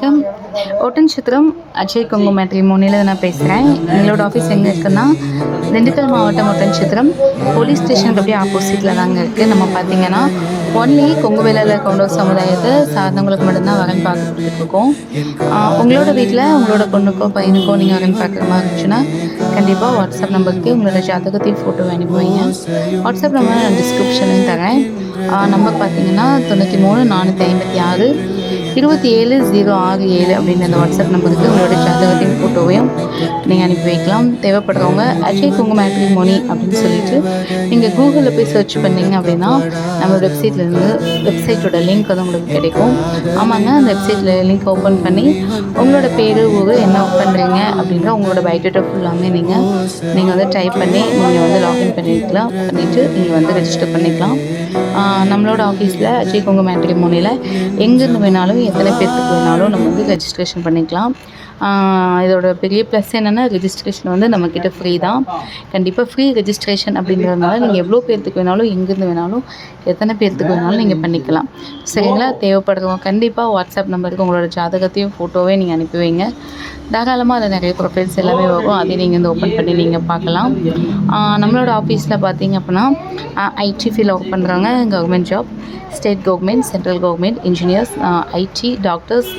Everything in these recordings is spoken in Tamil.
வணக்கம். ஒட்டன்சத்திரம் அஜய் கொங்கு மேட்ரிமோனியில் நான் பேசுகிறேன். எங்களோட ஆஃபீஸ் எங்கே இருக்குன்னா, திண்டுக்கல் மாவட்டம் ஒட்டன்சத்திரம் போலீஸ் ஸ்டேஷனுக்கு அப்படியே ஆப்போசிட்டில் தாங்க இருக்குது. நம்ம பார்த்திங்கன்னா ஒன்லி கொங்கு வேளாளர் கவுண்டர் சமுதாயத்தை சார்ந்தவங்களுக்கு மட்டும்தான் வரன் பார்த்து கொடுத்துட்ருக்கோம். உங்களோட வீட்டில் உங்களோட பொண்ணுக்கோ பையனுக்கோ நீங்கள் வரன் பார்க்குற மாதிரி இருந்துச்சுன்னா கண்டிப்பாக வாட்ஸ்அப் நம்பருக்கு உங்களோட ஜாதகத்தையும் ஃபோட்டோ அனுப்புவீங்க. வாட்ஸ்அப் நம்பர் நான் டிஸ்கிரிப்ஷன்லையும் தரேன். நம்பர் பார்த்தீங்கன்னா 93 456 27 067 அப்படின்னு அந்த வாட்ஸ்அப் நம்பருக்கு உங்களோட ஜாதகத்தின் ஃபோட்டோவையும் நீங்கள் அனுப்பி வைக்கலாம். தேவைப்படுறவங்க அஜய் கொங்கு மேட்ரிமோனி அப்படின்னு சொல்லிட்டு நீங்கள் கூகுளில் போய் சர்ச் பண்ணிங்க அப்படின்னா நம்ம வெப்சைட்டோட லிங்க் வந்து உங்களுக்கு கிடைக்கும். ஆமாங்க, அந்த வெப்சைட்டில் லிங்க் ஓப்பன் பண்ணி உங்களோட பேர் ஊர் என்ன ஒர்க் பண்ணுறீங்க அப்படின்ற உங்களோட பயோடேட்டா ஃபுல்லாமே நீங்கள் வந்து டைப் பண்ணி நீங்கள் வந்து லாகின் பண்ணிட்டு நீங்கள் வந்து ரெஜிஸ்டர் பண்ணிக்கலாம். நம்மளோட ஆஃபீஸில் அஜய் கொங்கு மேட்ரிமோனியில் எங்கேருந்து வேணாலும் எத்தனை பேர்த்துக்கு வேணாலும் நம்ம வந்து ரெஜிஸ்ட்ரேஷன் பண்ணிக்கலாம். இதோட பெரிய ப்ளஸ் என்னென்னா ரெஜிஸ்ட்ரேஷன் வந்து நம்மக்கிட்ட ஃப்ரீ தான். கண்டிப்பாக ஃப்ரீ ரெஜிஸ்ட்ரேஷன் அப்படின்றதுனால நீங்கள் எவ்வளோ பேர்த்துக்கு வேணாலும் எங்கேருந்து வேணாலும் எத்தனை பேர்த்துக்கு வேணாலும் நீங்கள் பண்ணிக்கலாம். சரிங்களா? தேவைப்படுறவங்க கண்டிப்பாக வாட்ஸ்அப் நம்பருக்கு உங்களோட ஜாதகத்தையும் ஃபோட்டோவே நீங்கள் அனுப்பி வைங்க. தாராளமாக அதில் நிறைய ப்ரொஃபைல்ஸ் எல்லாமே வரும். அதையும் நீங்கள் வந்து ஓப்பன் பண்ணி நீங்கள் பார்க்கலாம். நம்மளோட ஆஃபீஸில் பார்த்தீங்க அப்படின்னா ஐடி ஃபீல்டில் ஒர்க் பண்ணுறவங்க, government job, state government, central government, engineers, IT, doctors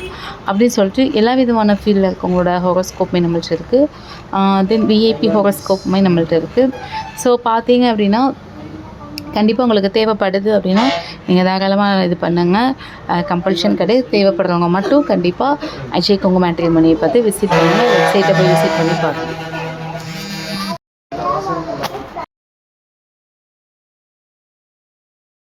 அப்படின்னு சொல்லிட்டு எல்லா விதமான ஃபீல்டில் இருக்கவங்களோட ஹோரோஸ்கோப்புமே நம்மள்ட்ட இருக்குது. தென் விஐபி ஹோரோஸ்கோப்புமே நம்மள்ட்ட இருக்குது. ஸோ பார்த்தீங்க அப்படின்னா கண்டிப்பாக உங்களுக்கு தேவைப்படுது அப்படின்னா நீங்கள் தாராளமாக இது பண்ணுங்கள். கம்பல்ஷன் கிடையாது. தேவைப்படுறவங்க மட்டும் கண்டிப்பாக அஜய் கொங்கு மேட்ரிமோனியை பார்த்து விசிட் பண்ணுங்கள். வெப்சைட்டை போய் விசிட் பண்ணி பார்க்கணும்.